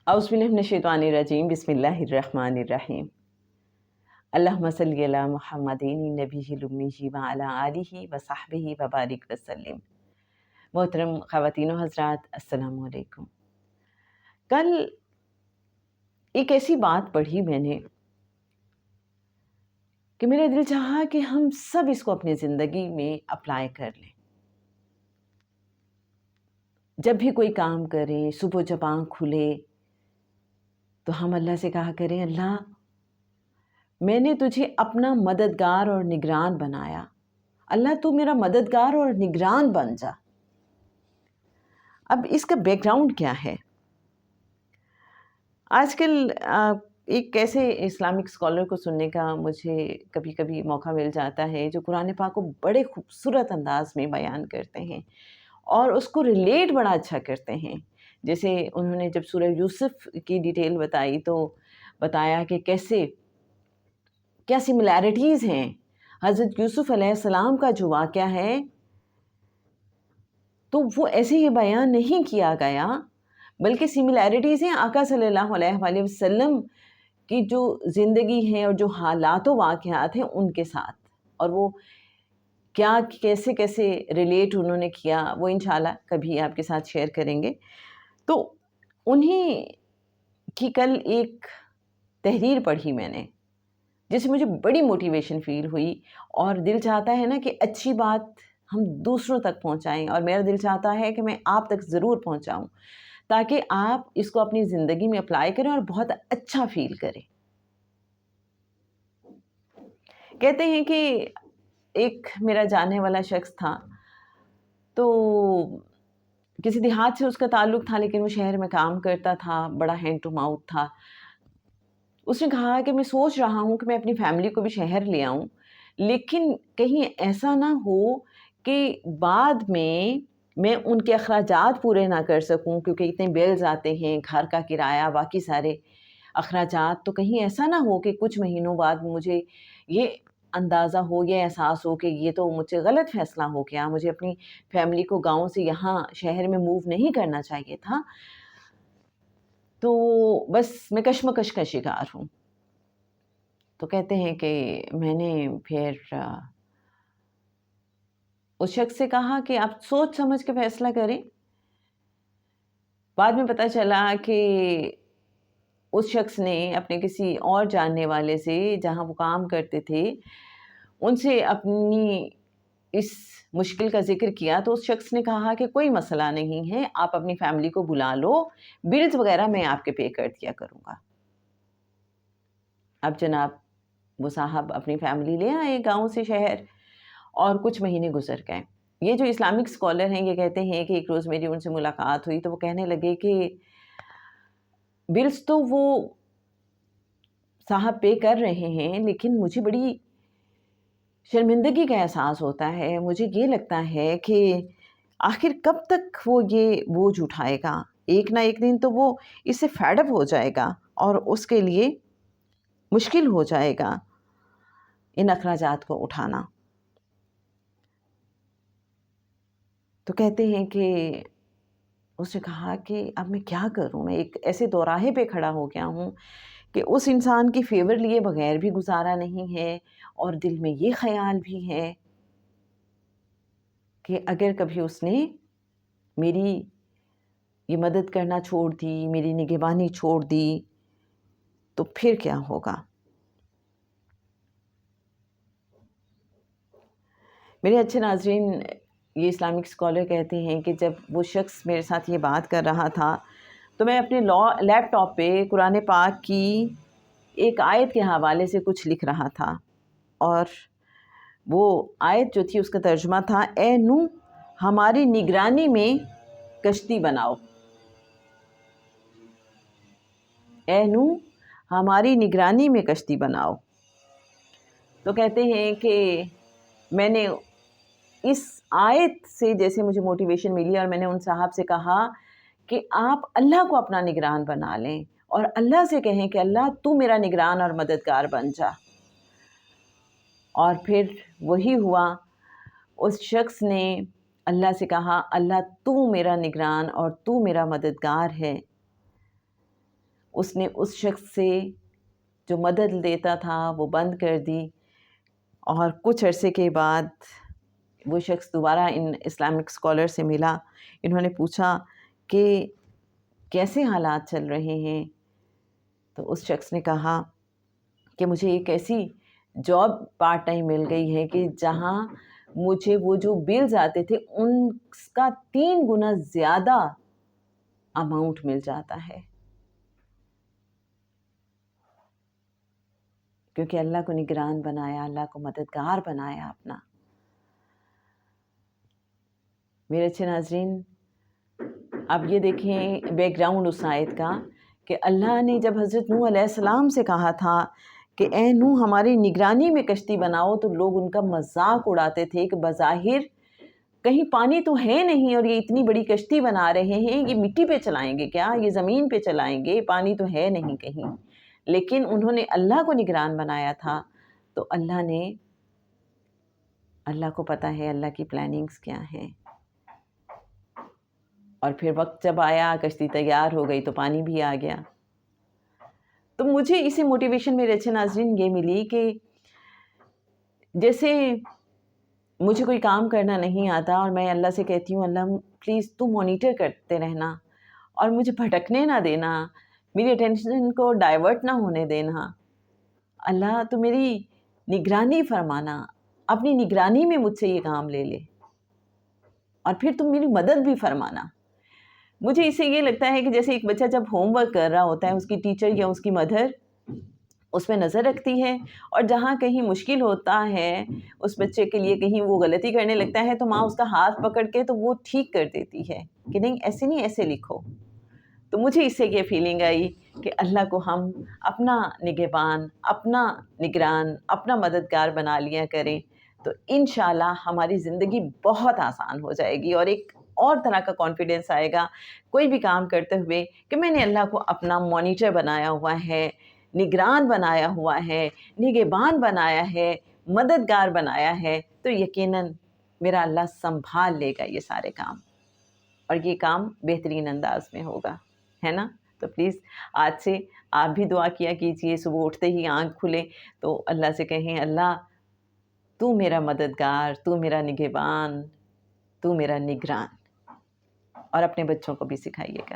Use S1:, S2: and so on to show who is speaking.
S1: اعوذ باللہ من الشیطان الرجیم، بسم اللہ الرحمن الرحیم۔ اللہم صلی علی محمد نبی الامی وعلی آلہ وصحبہ وبارک وسلم۔ محترم خواتین و حضرات، السلام علیکم۔ کل ایک ایسی بات پڑھی میں نے کہ میرا دل چاہا کہ ہم سب اس کو اپنی زندگی میں اپلائی کر لیں۔ جب بھی کوئی کام کریں، صبح جب آنکھ کھلے تو ہم اللہ سے کہا کریں، اللہ میں نے تجھے اپنا مددگار اور نگران بنایا، اللہ تو میرا مددگار اور نگران بن جا۔ اب اس کا بیک گراؤنڈ کیا ہے؟ آج کل ایک ایسے اسلامک اسکالر کو سننے کا مجھے کبھی کبھی موقع مل جاتا ہے جو قرآن پاک کو بڑے خوبصورت انداز میں بیان کرتے ہیں اور اس کو ریلیٹ بڑا اچھا کرتے ہیں۔ جیسے انہوں نے جب سورہ یوسف کی ڈیٹیل بتائی تو بتایا کہ کیا سملیرٹیز ہیں۔ حضرت یوسف علیہ السلام کا جو واقعہ ہے تو وہ ایسے ہی بیان نہیں کیا گیا، بلکہ سملیرٹیز ہیں آقا صلی اللہ علیہ وآلہ وسلم کی جو زندگی ہے اور جو حالات و واقعات ہیں ان کے ساتھ، اور وہ کیا کیسے کیسے ریلیٹ انہوں نے کیا وہ انشاءاللہ کبھی آپ کے ساتھ شیئر کریں گے۔ تو انہی کی کل ایک تحریر پڑھی میں نے جس سے مجھے بڑی موٹیویشن فیل ہوئی، اور دل چاہتا ہے نا کہ اچھی بات ہم دوسروں تک پہنچائیں، اور میرا دل چاہتا ہے کہ میں آپ تک ضرور پہنچاؤں تاکہ آپ اس کو اپنی زندگی میں اپلائی کریں اور بہت اچھا فیل کریں۔ کہتے ہیں کہ ایک میرا جاننے والا شخص تھا، تو کسی دیہات سے اس کا تعلق تھا لیکن وہ شہر میں کام کرتا تھا، بڑا ہینڈ ٹو ماؤتھ تھا۔ اس نے کہا کہ میں سوچ رہا ہوں کہ میں اپنی فیملی کو بھی شہر لے آؤں، لیکن کہیں ایسا نہ ہو کہ بعد میں ان کے اخراجات پورے نہ کر سکوں، کیونکہ اتنے بیلز آتے ہیں، گھر کا کرایہ، باقی سارے اخراجات، تو کہیں ایسا نہ ہو کہ کچھ مہینوں بعد مجھے یہ اندازہ ہو، یہ احساس ہو کہ یہ تو مجھ سے غلط فیصلہ ہو گیا، مجھے اپنی فیملی کو گاؤں سے یہاں شہر میں موو نہیں کرنا چاہیے تھا، تو بس میں کشمکش کا شکار ہوں۔ تو کہتے ہیں کہ میں نے پھر اس شخص سے کہا کہ آپ سوچ سمجھ کے فیصلہ کریں۔ بعد میں پتہ چلا کہ اس شخص نے اپنے کسی اور جاننے والے سے، جہاں وہ کام کرتے تھے، ان سے اپنی اس مشکل کا ذکر کیا، تو اس شخص نے کہا کہ کوئی مسئلہ نہیں ہے، آپ اپنی فیملی کو بلا لو، بلز وغیرہ میں آپ کے پے کر دیا کروں گا۔ اب جناب وہ صاحب اپنی فیملی لے آئے گاؤں سے شہر، اور کچھ مہینے گزر گئے۔ یہ جو اسلامک اسکالر ہیں یہ کہتے ہیں کہ ایک روز میری ان سے ملاقات ہوئی تو وہ کہنے لگے کہ بلز تو وہ صاحب پے کر رہے ہیں، لیکن مجھے بڑی شرمندگی کا احساس ہوتا ہے، مجھے یہ لگتا ہے کہ آخر کب تک وہ یہ بوجھ اٹھائے گا، ایک نہ ایک دن تو وہ اس سے فیڈ اپ ہو جائے گا اور اس کے لیے مشکل ہو جائے گا ان اخراجات کو اٹھانا۔ تو کہتے ہیں کہ اس نے کہا کہ اب میں کیا کروں، میں ایک ایسے دوراہے پہ کھڑا ہو گیا ہوں کہ اس انسان کی فیور لیے بغیر بھی گزارا نہیں ہے، اور دل میں یہ خیال بھی ہے کہ اگر کبھی اس نے میری یہ مدد کرنا چھوڑ دی، میری نگہبانی چھوڑ دی، تو پھر کیا ہوگا۔ میرے اچھے ناظرین، یہ اسلامک اسکالر کہتے ہیں کہ جب وہ شخص میرے ساتھ یہ بات کر رہا تھا تو میں اپنے لیپ ٹاپ پہ قرآن پاک کی ایک آیت کے حوالے سے کچھ لکھ رہا تھا، اور وہ آیت جو تھی اس کا ترجمہ تھا، اے نوح ہماری نگرانی میں کشتی بناؤ، اے نوح ہماری نگرانی میں کشتی بناؤ۔ تو کہتے ہیں کہ میں نے اس آیت سے جیسے مجھے موٹیویشن ملی، اور میں نے ان صاحب سے کہا کہ آپ اللہ کو اپنا نگران بنا لیں اور اللہ سے کہیں کہ اللہ تو میرا نگران اور مددگار بن جا۔ اور پھر وہی ہوا، اس شخص نے اللہ سے کہا اللہ تو میرا نگران اور تو میرا مددگار ہے، اس نے اس شخص سے جو مدد دیتا تھا وہ بند کر دی، اور کچھ عرصے کے بعد وہ شخص دوبارہ ان اسلامک اسکالر سے ملا. انہوں نے پوچھا کہ کیسے حالات چل رہے ہیں؟ تو اس شخص نے کہا کہ مجھے ایک ایسی جاب پارٹ ٹائم مل گئی ہے کہ جہاں مجھے وہ جو بلز آتے تھے ان کا 3 گنا زیادہ اماؤنٹ مل جاتا ہے، کیونکہ اللہ کو نگران بنایا، اللہ کو مددگار بنایا اپنا. میرے اچھے ناظرین، اب یہ دیکھیں بیک گراؤنڈ اس آیت کا کہ اللہ نے جب حضرت نوح علیہ السلام سے کہا تھا کہ اے نوح ہماری نگرانی میں کشتی بناؤ، تو لوگ ان کا مذاق اڑاتے تھے کہ بظاہر کہیں پانی تو ہے نہیں اور یہ اتنی بڑی کشتی بنا رہے ہیں، یہ مٹی پہ چلائیں گے کیا، یہ زمین پہ چلائیں گے، پانی تو ہے نہیں کہیں. لیکن انہوں نے اللہ کو نگران بنایا تھا، تو اللہ کو پتہ ہے اللہ کی پلاننگز کیا ہیں. اور پھر وقت جب آیا، کشتی تیار ہو گئی تو پانی بھی آ گیا. تو مجھے اسی موٹیویشن میرے اچھے ناظرین یہ ملی کہ جیسے مجھے کوئی کام کرنا نہیں آتا اور میں اللہ سے کہتی ہوں اللہ پلیز تو مانیٹر کرتے رہنا اور مجھے بھٹکنے نہ دینا، میری اٹینشن کو ڈائیورٹ نہ ہونے دینا، اللہ تو میری نگرانی فرمانا، اپنی نگرانی میں مجھ سے یہ کام لے لے اور پھر تم میری مدد بھی فرمانا. مجھے اس سے یہ لگتا ہے کہ جیسے ایک بچہ جب ہوم ورک کر رہا ہوتا ہے، اس کی ٹیچر یا اس کی مدر اس پہ نظر رکھتی ہے، اور جہاں کہیں مشکل ہوتا ہے اس بچے کے لیے، کہیں وہ غلطی کرنے لگتا ہے تو ماں اس کا ہاتھ پکڑ کے تو وہ ٹھیک کر دیتی ہے کہ نہیں ایسے نہیں، ایسے لکھو. تو مجھے اس سے یہ فیلنگ آئی کہ اللہ کو ہم اپنا نگہبان، اپنا نگران، اپنا مددگار بنا لیا کریں تو انشاءاللہ ہماری زندگی بہت آسان ہو جائے گی، اور ایک اور طرح کا کانفیڈنس آئے گا کوئی بھی کام کرتے ہوئے کہ میں نے اللہ کو اپنا مانیٹر بنایا ہوا ہے، نگران بنایا ہوا ہے، نگہبان بنایا ہے، مددگار بنایا ہے، تو یقیناً میرا اللہ سنبھال لے گا یہ سارے کام، اور یہ کام بہترین انداز میں ہوگا، ہے نا. تو پلیز آج سے آپ بھی دعا کیا کیجئے، صبح اٹھتے ہی آنکھ کھلے تو اللہ سے کہیں اللہ تو میرا مددگار، تو میرا نگہبان، تو میرا نگران، اور اپنے بچوں کو بھی سکھائیے گا.